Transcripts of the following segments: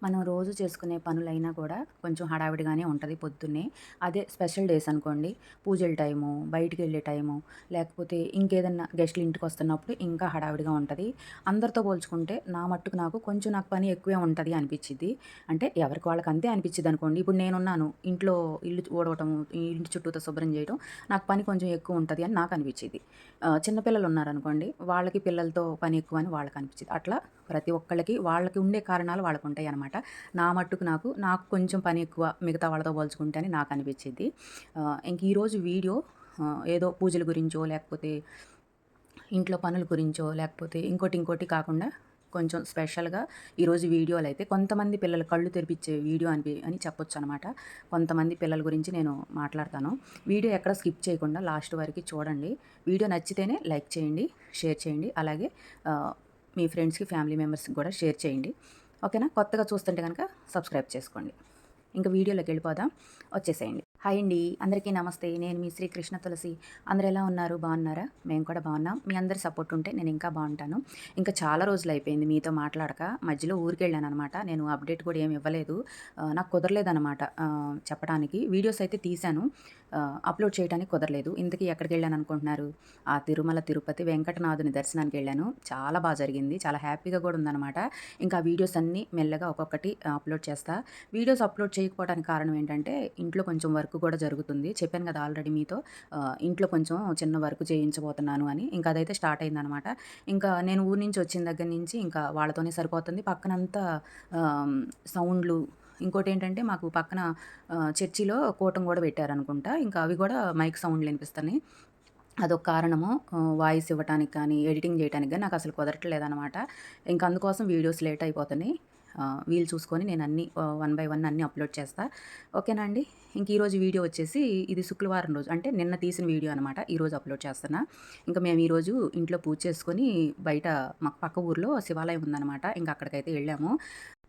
మనం రోజు చేసుకునే పనులైనా కూడా కొంచెం హడావిడిగానే ఉంటది పొద్దున్నే. అదే స్పెషల్ డేస్ అనుకోండి, పూజల టైము, బయటికెళ్ళే టైము, లేకపోతే ఇంకేదన్నా గెస్టులు ఇంటికొస్తున్నప్పుడు ఇంకా హడావిడిగా ఉంటది. అందరితో పోల్చుకుంటే నా మట్టుకు నాకు పని ఎక్కువే ఉంటది అనిపిచ్చిద్ది. అంటే ఎవరికి వాళ్ళకి అంతే అనిపిచ్చిద్దనుకోండి. ఇప్పుడు నేనున్నాను, ఇంట్లో ఇల్లు ఊడవటము, ఈ ఇంటి చుట్టూతా శుభ్రం చేయటం, నాకు పని కొంచెం ఎక్కువుంటది అని నాకనిపిచ్చిద్ది. చిన్న పిల్లలున్నారనుకోండి, వాళ్ళకి పిల్లలతో పని ఎక్కువని వాళ్ళకనిపిచ్చిద్ది. అట్లా ప్రతి ఒక్కళ్ళకి వాళ్ళకి ఉండే కారణాలు వాళ్ళకుంటాయనమాట. నా మట్టుకు నాకు కొంచెం పని ఎక్కువ మిగతా వాళ్ళతో పోల్చుకుంటే అని నాకనిపిచ్చిద్ది. ఇంక ఈరోజు వీడియో ఏదో పూజల గురించో, లేకపోతే ఇంట్లో పనుల గురించో, లేకపోతే ఇంకోటి కాకుండా కొంచెం స్పెషల్‌గా ఈరోజు వీడియోలైతే కొంతమంది పిల్లల కళ్ళు తెరిపిచ్చే వీడియో అని చెప్పొచ్చనమాట. కొంతమంది పిల్లల గురించి నేను మాట్లాడతాను. వీడియో ఎక్కడ స్కిప్ చేయకుండా లాస్ట్ వరకి చూడండి. వీడియో నచ్చితేనే లైక్ చేయండి, షేర్ చేయండి. అలాగే మీ ఫ్రెండ్స్‌కి, ఫ్యామిలీ మెంబర్స్‌కి కూడా షేర్ చేయండి. ఓకేనా? కొత్తగా చూస్తుంటే గనక సబ్స్క్రైబ్ చేసుకోండి. ఇంక వీడియోలోకెళ్ళిపోదాం. వచ్చేసేయండి. హాయ్ అండి. అందరికీ నమస్తే. నేను మీ శ్రీ కృష్ణ తులసి. అందరూ ఎలా ఉన్నారు? బాగున్నారా? మేము కూడా బాగున్నాం. మీ అందరి సపోర్ట్ ఉంటే నేను ఇంకా బాగుంటాను. ఇంకా చాలా రోజులైపోయింది మీతో మాట్లాడక. మధ్యలో ఊరికెళ్ళాననమాట. నేను అప్డేట్ కూడా ఏమి ఇవ్వలేదు. నాకు కుదరలేదనమాట చెప్పడానికి. వీడియోస్ అయితే తీశాను. అప్లోడ్ చేయడానికి కుదరలేదు. ఇంతకీ ఎక్కడికెళ్ళాననుకుంటున్నారు? ఆ తిరుమల, తిరుపతి వెంకటనాథుని దర్శనానికెళ్ళాను. చాలా జరిగింది. చాలా హ్యాపీగా కూడా ఉందనమాట. ఇంకా వీడియోస్ అన్నీ మెల్లగా ఒక్కొక్కటి అప్లోడ్ చేస్తా. వీడియోస్ అప్లోడ్ చేయకపోవడానికి కారణం ఏంటంటే, ఇంట్లో కొంచెం వర్క్ కూడా జరుగుతుంది. చెప్పాను కదా ఆల్రెడీ మీతో. ఇంట్లో కొంచెం చిన్న వర్క్ చేయించబోతున్నాను అని. ఇంకా అదైతే స్టార్ట్ అయిందనమాట. ఇంకా నేను ఊరు నుంచి వచ్చిన దగ్గర నుంచి ఇంకా వాళ్ళతోనే సరిపోతుంది. పక్కనంతా సౌండ్లు, ఇంకోటేంటంటే మాకు పక్కన చర్చిలో కూటం గూడా పెట్టారనుకుంటా. ఇంకా అవి గూడా మైక్ సౌండ్‌లు ఇనిపిస్తన్నాయి. అదొక కారణము. వాయిస్ ఇవ్వటానికి కానీ, ఎడిటింగ్ జేయటానికి గాని నాకసలు కుదరట్లేదనమాట. ఇంక అందుకోసం వీడియోస్ లేట్ అయిపోతున్నాయి. వీలు చూసుకొని నేనన్నీ వన్ బై వన్ అన్నీ అప్లోడ్ చేస్తా. ఓకేనా అండి? ఇంక ఈరోజు వీడియో వచ్చేసి ఇది శుక్రవారం రోజు అంటే నిన్న తీసిన వీడియో అనమాట. ఈరోజు అప్లోడ్ చేస్తున్నా. ఇంక మేము ఈరోజు ఇంట్లో పూజ చేసుకొని బయట మాకు పక్క ఊర్లో శివాలయం ఉందనమాట. ఇంక అక్కడికైతే ఎళ్ళాము.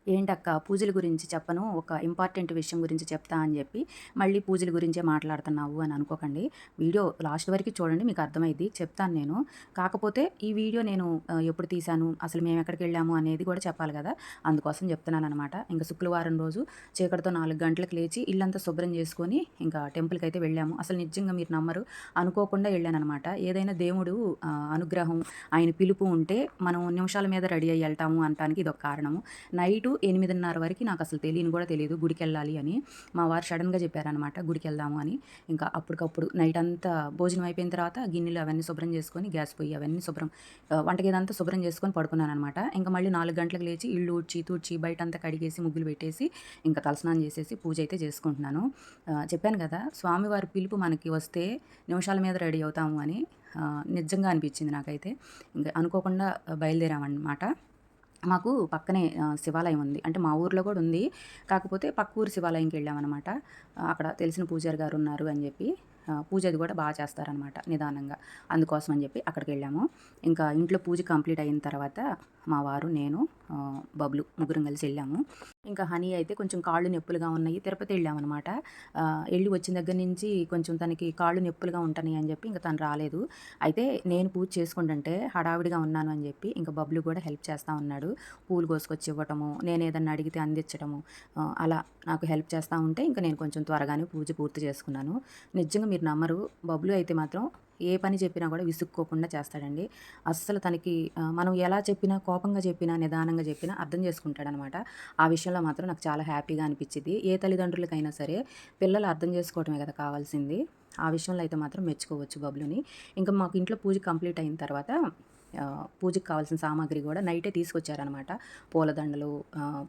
ఏంటక్క పూజల గురించి చెప్పను, ఒక ఇంపార్టెంట్ విషయం గురించి చెప్తా అని చెప్పి మళ్ళీ పూజల గురించే మాట్లాడుతున్నావు అని అనుకోకండి. వీడియో లాస్ట్ వరకు చూడండి, మీకు అర్థమైద్ది. చెప్తాను నేను. కాకపోతే ఈ వీడియో నేను ఎప్పుడు తీశాను, అసలు మేము ఎక్కడికెళ్ళాము అనేది కూడా చెప్పాలి కదా! అందుకోసం చెప్తున్నాననమాట. ఇంక శుక్రవారం రోజు చీకటితో 4 గంటలకు లేచి ఇల్లంతా శుభ్రం చేసుకొని ఇంకా టెంపుల్‌కైతే వెళ్ళాము. అసలు నిజంగా మీరు నమ్మరు, అనుకోకుండా ఎళ్ళాననమాట. ఏదైనా దేవుడు అనుగ్రహం, ఆయన పిలుపు ఉంటే మనం నిమిషాల మీద రెడీ అయ్యి ఎళ్తాము అనటానికి ఇదొక కారణము. నైటు 8:30 వరకి నాకసలు తెలియని కూడా తెలీదు గుడికెళ్ళాలి అని. మా వారు సడెన్‌గా చెప్పారనమాట గుడికెళ్దాము అని. ఇంకా అప్పటికప్పుడు నైటంతా భోజనం అయిపోయిన తర్వాత గిన్నెలు అవన్నీ శుభ్రం చేసుకొని, గ్యాస్ పొయ్యి అవన్నీ వంటగదంతా శుభ్రం చేసుకొని పడుకున్నాననమాట. ఇంక మళ్ళీ 4 గంటలకు లేచి ఇల్లు ఊడ్చి, తుడిచి, బయటంతా కడిగేసి, ముగ్గులు పెట్టేసి, ఇంకా తలస్నానం చేసేసి పూజ అయితే చేసుకుంటున్నాను. చెప్పాను కదా! స్వామివారి పిలుపు మనకి వస్తే నిమిషాల మీద రెడీ అవుతాము అని. నిజంగా అనిపించింది నాకైతే. ఇంక అనుకోకుండా బయలుదేరామనమాట. మాకు పక్కనే శివాలయం ఉంది. అంటే మా ఊర్లో కూడా ఉంది. కాకపోతే పక్క ఊరు శివాలయంకెళ్ళామనమాట. అక్కడ తెలిసిన పూజారి గారున్నారు అని జెప్పి పూజ అది కూడా చేస్తారనమాట నిదానంగా. అందుకోసం అని జెప్పి అక్కడికెళ్ళాము. ఇంకా ఇంట్లో పూజ కంప్లీట్ అయిన తర్వాత మా వారు, నేను, బబ్లు ముగ్గురం కలిసి ఎళ్ళాము. ఇంకా హనీ అయితే కొంచెం కాళ్ళు నొప్పులుగా ఉన్నాయి. తిరుపతి ఎళ్ళామనమాట. ఎళ్ళి వచ్చిన దగ్గర నుంచి కొంచెం తనకి కాళ్ళు నొప్పులుగా ఉంటున్నాయి అని జెప్పి ఇంక తను రాలేదు. అయితే నేను పూజ చేసుకుంటుంటే హడావిడిగా ఉన్నాను అని జెప్పి ఇంక బబ్లు గూడా హెల్ప్ చేస్తా ఉన్నాడు. పూలు కోసుకొచ్చి ఇవ్వటము, నేనేదన్నా అడిగితే అందించటము, అలా నాకు హెల్ప్ చేస్తా ఉంటే ఇంక నేను కొంచెం త్వరగానే పూజ పూర్తి చేసుకున్నాను. నిజంగా మీరు నమ్మరు, బబ్లు అయితే మాత్రం ఏ పని చెప్పినా కూడా విసుక్కోకుండా చేస్తాడండి. అస్సలు తనకి మనం ఎలా చెప్పినా, కోపంగా చెప్పినా, నిదానంగా చెప్పినా అర్థం చేసుకుంటాడనమాట. ఆ విషయంలో మాత్రం నాకు చాలా హ్యాపీగా అనిపిచ్చిద్ది. ఏ తల్లిదండ్రులకైనా సరే పిల్లలు అర్థం చేసుకోవటమే కదా కావాల్సింది. ఆ విషయంలో అయితే మాత్రం మెచ్చుకోవచ్చు బబ్లుని. ఇంకా మాకు ఇంట్లో పూజ కంప్లీట్ అయిన తర్వాత పూజకి కావాల్సిన సామాగ్రి కూడా నైటే తీసుకొచ్చారనమాట. పూలదండలు,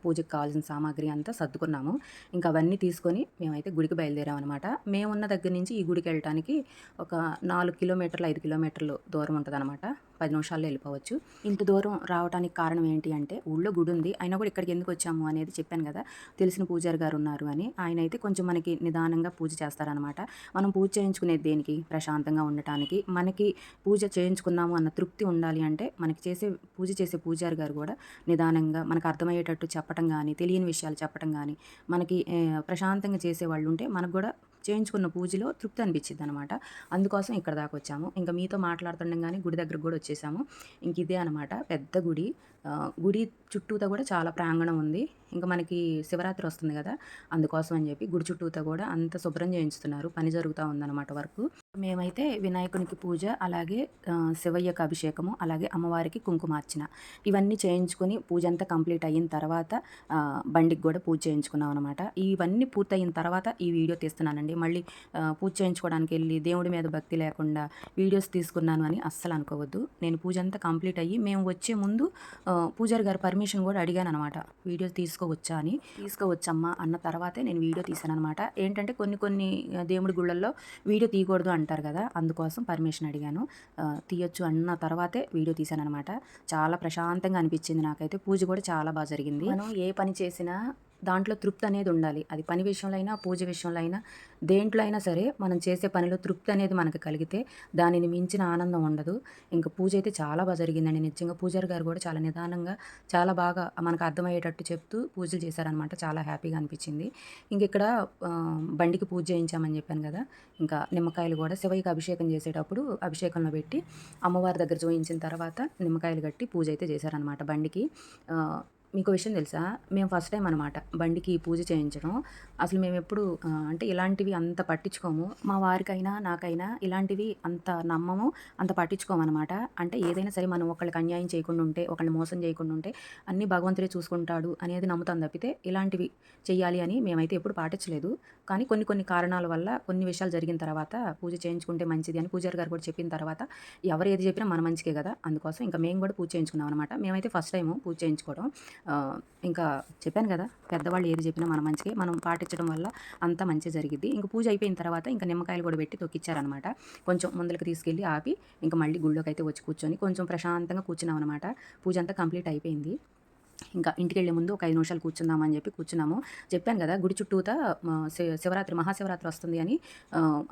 పూజకి కావాల్సిన సామాగ్రి అంతా సర్దుకున్నాము. ఇంకా అవన్నీ తీసుకొని మేమైతే గుడికి బయలుదేరామనమాట. మేమున్న దగ్గర నుంచి ఈ గుడికెళ్ళటానికి ఒక 4 కిలోమీటర్లు, 5 కిలోమీటర్లు దూరం ఉంటదనమాట. 10 నిమిషాల్లో ఎళ్ళిపోవచ్చు. ఇంత దూరం రావటానికి కారణం ఏంటి అంటే, ఊళ్ళో గుడుంది. అయినా కూడా ఇక్కడికి ఎందుకొచ్చాము అనేది చెప్పాను గదా! తెలిసిన పూజారి గారున్నారు అని. ఆయనైతే కొంచెం మనకి నిదానంగా పూజ చేస్తారనమాట. మనం పూజ చేయించుకునేది దేనికి? ప్రశాంతంగా ఉండటానికి. మనకి పూజ చేయించుకున్నాము అన్న తృప్తి ఉండాలి అంటే, పూజ చేసే పూజారి గారు గూడా నిదానంగా మనకు అర్థమయ్యేటట్టు చెప్పటం గానీ, తెలియని విషయాలు చెప్పటం గానీ, మనకి ప్రశాంతంగా చేసేవాళ్ళుంటే మనకు గూడా చేయించుకున్న పూజలో తృప్తి అనిపిచ్చిద్దనమాట. అందుకోసం ఇక్కడి దాకొచ్చాము. ఇంక మీతో మాట్లాడుతుండంగానే గుడి దగ్గరకు గూడా వచ్చేసాము. ఇంక ఇదే అనమాట పెద్ద గుడి. గుడి చుట్టూతా కూడా చాలా ప్రాంగణం ఉంది. ఇంకా మనకి శివరాత్రి వస్తుంది కదా! అందుకోసం అని చెప్పి గుడి చుట్టూతా కూడా అంత శుభ్రం చేయించుతున్నారు. పని జరుగుతా ఉందన్నమాట వర్కు. మేమైతే వినాయకునికి పూజ, అలాగే శివయ్యకి అభిషేకము, అలాగే అమ్మవారికి కుంకుమార్చన ఇవన్నీ చేయించుకొని పూజంతా కంప్లీట్ అయిన తర్వాత బండికి కూడా పూజ చేయించుకున్నాం అనమాట. ఇవన్నీ పూర్తయిన తర్వాత ఈ వీడియో తీస్తున్నానండి. మళ్ళీ పూజ చేయించుకోవడానికి వెళ్ళి దేవుడి మీద భక్తి లేకుండా వీడియోస్ తీసుకున్నాను అని అస్సలు అనుకోవద్దు. నేను పూజ అంతా కంప్లీట్ అయ్యి మేము వచ్చే ముందు పూజారి గారు పర్మిషన్ కూడా అడిగాననమాట. వీడియో తీసుకోవచ్చా అని. తీసుకోవచ్చమ్మా అన్న తర్వాతే నేను వీడియో తీశాననమాట. ఏంటంటే కొన్ని దేవుడి గుళ్ళల్లో వీడియో తీయకూడదు అంటారు కదా! అందుకోసం పర్మిషన్ అడిగాను. తీయొచ్చు అన్న తర్వాతే వీడియో తీశాననమాట. చాలా ప్రశాంతంగా అనిపించింది నాకైతే. పూజ కూడా చాలా బాగా జరిగింది. మనం ఏ పని చేసినా దాంట్లో తృప్తి అనేది ఉండాలి. అది పని విషయంలో అయినా, పూజ విషయంలో అయినా, దేంట్లో అయినా సరే మనం చేసే పనిలో తృప్తి అనేది మనకు కలిగితే దానిని మించిన ఆనందం ఉండదు. ఇంకా పూజ అయితే చాలా బాగా జరిగిందండి. నిజంగా పూజారి గారు కూడా చాలా నిదానంగా, చాలా బాగా మనకు అర్థమయ్యేటట్టు చెప్తూ పూజలు చేశారనమాట. చాలా హ్యాపీగా అనిపించింది. ఇంక ఇక్కడ బండికి పూజ చేయించామని చెప్పాను కదా! ఇంకా నిమ్మకాయలు కూడా శివయ్యకి అభిషేకం చేసేటప్పుడు అభిషేకంలో పెట్టి అమ్మవారి దగ్గర చూయించిన తర్వాత నిమ్మకాయలు కట్టి పూజ అయితే చేశారనమాట బండికి. మీకో విషయం తెలుసా? మేము ఫస్ట్ టైం అనమాట బండికి పూజ చేయించడం. అసలు మేమెప్పుడు అంటే ఇలాంటివి అంత పట్టించుకోము. మా వారికైనా, నాకైనా ఇలాంటివి అంత నమ్మము, అంత పట్టించుకోమనమాట. అంటే ఏదైనా సరే మనం ఒకళ్ళకి అన్యాయం చేయకుండా ఉంటే, ఒకళ్ళని మోసం చేయకుండా ఉంటే అన్నీ భగవంతుడే చూసుకుంటాడు అనేది నమ్ముతాం తప్పితే ఇలాంటివి చెయ్యాలి అని మేమైతే ఎప్పుడు పాటించలేదు. కానీ కొన్ని కారణాల వల్ల కొన్ని విషయాలు జరిగిన తర్వాత పూజ చేయించుకుంటే మంచిది అని పూజారి గారు కూడా చెప్పిన తర్వాత ఎవరు ఏది చెప్పినా మన మంచికే కదా! అందుకోసం ఇంకా మేము కూడా పూజ చేయించుకున్నాం అనమాట. మేమైతే ఫస్ట్ టైము పూజ చేయించుకోవడం. ఇంకా చెప్పాను కదా! పెద్దవాళ్ళు ఏది చెప్పినా మన మంచికే. మనం పాటించడం వల్ల అంతా మంచి జరిగిద్ది. ఇంక పూజ అయిపోయిన తర్వాత ఇంకా నిమ్మకాయలు కూడా పెట్టి తొక్కిచ్చారనమాట. కొంచెం ముందలకి తీసుకెళ్ళి ఆపి ఇంకా మళ్ళీ గుళ్ళోకైతే వచ్చి కూర్చొని కొంచెం ప్రశాంతంగా కూర్చున్నాం అనమాట. పూజ అంతా కంప్లీట్ అయిపోయింది. ఇంకా ఇంటికెళ్ళే ముందు ఒక 5 నిమిషాలు కూర్చుందామని చెప్పి కూర్చున్నాము. చెప్పాను కదా! గుడి చుట్టూతా శివరాత్రి, మహాశివరాత్రి వస్తుంది అని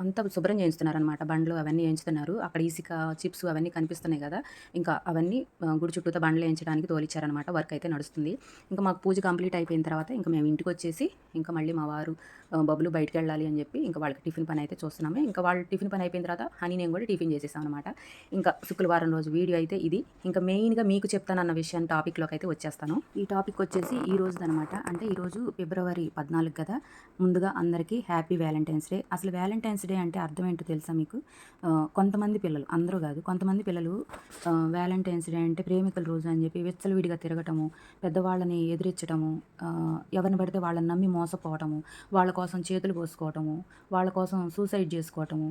అంతా శుభ్రం చేయిస్తున్నారనమాట. బండ్లు అవన్నీ ఏయించుతున్నారు. అక్కడ ఇసిక, చిప్స్ అవన్నీ కనిపిస్తున్నాయి కదా! ఇంకా అవన్నీ గుడి చుట్టూతా బండ్లు ఏయించడానికి తోలిచ్చారనమాట. వర్క్ అయితే నడుస్తుంది. ఇంకా మాకు పూజ కంప్లీట్ అయిపోయిన తర్వాత ఇంకా మేము ఇంటికొచ్చేసి ఇంకా మళ్ళీ మా వారు బబులు బయటికెళ్ళాలి అని చెప్పి ఇంకా వాళ్ళకి టిఫిన్ పని అయితే చూస్తున్నాము. ఇంకా వాళ్ళు టిఫిన్ పని అయిపోయిన తర్వాత హనీ నేను కూడా టిఫిన్ చేసేసామనమాట. ఇంకా శుక్రవారం రోజు వీడియో అయితే ఇది. ఇంకా మెయిన్‌గా మీకు చెప్తానన్న విషయాన్ని టాపిక్‌లోకి అయితే వచ్చేస్తాను. ఈ టాపిక్ వచ్చేసి ఈ రోజుదనమాట. అంటే ఈరోజు ఫిబ్రవరి 14 కదా! ముందుగా అందరికీ హ్యాపీ వ్యాలంటైన్స్ డే. అసలు వ్యాలంటైన్స్ డే అంటే అర్థం ఏంటో తెలుసా మీకు? కొంతమంది పిల్లలు, అందరూ కాదు, కొంతమంది పిల్లలు వ్యాలంటైన్స్ డే అంటే ప్రేమికుల రోజు అని చెప్పి విచ్చలవిడిగా తిరగటము, పెద్దవాళ్ళని ఎదిరించడము, ఎవరిని పడితే వాళ్ళని నమ్మి మోసపోవటము, వాళ్ళ కోసం చేతులు కోసుకోవటము, వాళ్ళ కోసం సూసైడ్ చేసుకోవటము,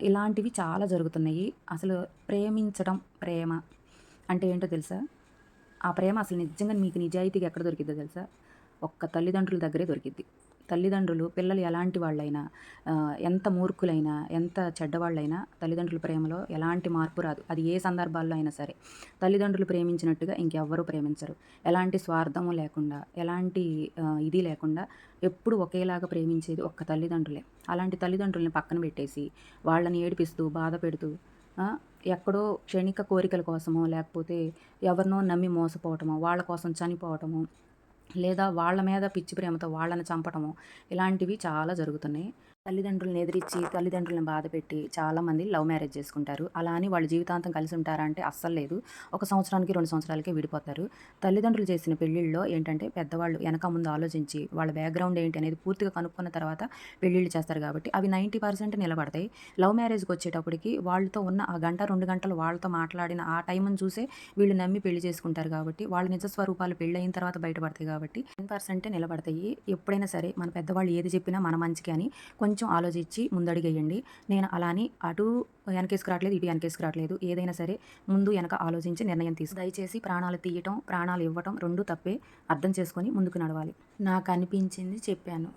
ఇలాంటివి చాలా జరుగుతున్నాయి. అసలు ప్రేమించడం, ప్రేమ అంటే ఏంటో తెలుసా? ఆ ప్రేమ అసలు నిజంగా మీకు నిజాయితీగా ఎక్కడ దొరికిద్దో తెలుసా? ఒక్క తల్లిదండ్రుల దగ్గరే దొరికిద్ది. తల్లిదండ్రులు పిల్లలు ఎలాంటి వాళ్ళైనా, ఎంత మూర్ఖులైనా, ఎంత చెడ్డవాళ్ళైనా తల్లిదండ్రుల ప్రేమలో ఎలాంటి మార్పు రాదు. అది ఏ సందర్భాల్లో అయినా సరే. తల్లిదండ్రులు ప్రేమించినట్టుగా ఇంకెవ్వరూ ప్రేమించరు. ఎలాంటి స్వార్థము లేకుండా, ఎలాంటి ఇది లేకుండా ఎప్పుడు ఒకేలాగా ప్రేమించేది ఒక్క తల్లిదండ్రులే. అలాంటి తల్లిదండ్రుల్ని పక్కన పెట్టేసి, వాళ్ళని ఏడిపిస్తూ, బాధ పెడుతూ, ఎక్కడో క్షణిక కోరికల కోసమో, లేకపోతే ఎవరినో నమ్మి మోసపోవటమో, వాళ్ళ కోసం చనిపోవటము, లేదా వాళ్ళ మీద పిచ్చి ప్రేమతో వాళ్ళని చంపటము, ఇలాంటివి చాలా జరుగుతున్నాయి. తల్లిదండ్రులను ఎదిరించి, తల్లిదండ్రులను బాధపెట్టి చాలామంది లవ్ మ్యారేజ్ చేసుకుంటారు. అలా అని వాళ్ళు జీవితాంతం కలిసి ఉంటారా అంటే అస్సలు లేదు. 1 సంవత్సరానికి, 2 సంవత్సరాలకే విడిపోతారు. తల్లిదండ్రులు చేసిన పెళ్ళిళ్ళలో ఏంటంటే పెద్దవాళ్ళు వెనక ముందు ఆలోచించి వాళ్ళ బ్యాక్‌గ్రౌండ్ ఏంటి అనేది పూర్తిగా కనుక్కున్న తర్వాత పెళ్ళిళ్ళు చేస్తారు కాబట్టి అవి 90% నిలబడతాయి. లవ్ మ్యారేజ్‌కి వచ్చేటప్పటికి వాళ్ళతో ఉన్న ఆ గంట, 2 గంటలు వాళ్ళతో మాట్లాడిన ఆ టైంని చూసే వీళ్ళు నమ్మి పెళ్లి చేసుకుంటారు కాబట్టి వాళ్ళ నిజ స్వరూపాలు పెళ్ళయిన తర్వాత బయటపడతాయి కాబట్టి 10% నిలబడతాయి. ఎప్పుడైనా సరే మన పెద్దవాళ్ళు ఏది చెప్పినా మన మంచికే అని కొంచెం ఆలోచించి ముందడుగేయండి. నేను అలా అని అటు వెనకేసుకు రావట్లేదు, ఇటు వెనకేసుకు రావట్లేదు. ఏదైనా సరే ముందు వెనక ఆలోచించి నిర్ణయం దయచేసి ప్రాణాలు తీయటం, ప్రాణాలు ఇవ్వటం 2 తప్పే. అర్థం చేసుకొని ముందుకు నడవాలి. నాకు అనిపించింది చెప్పాను.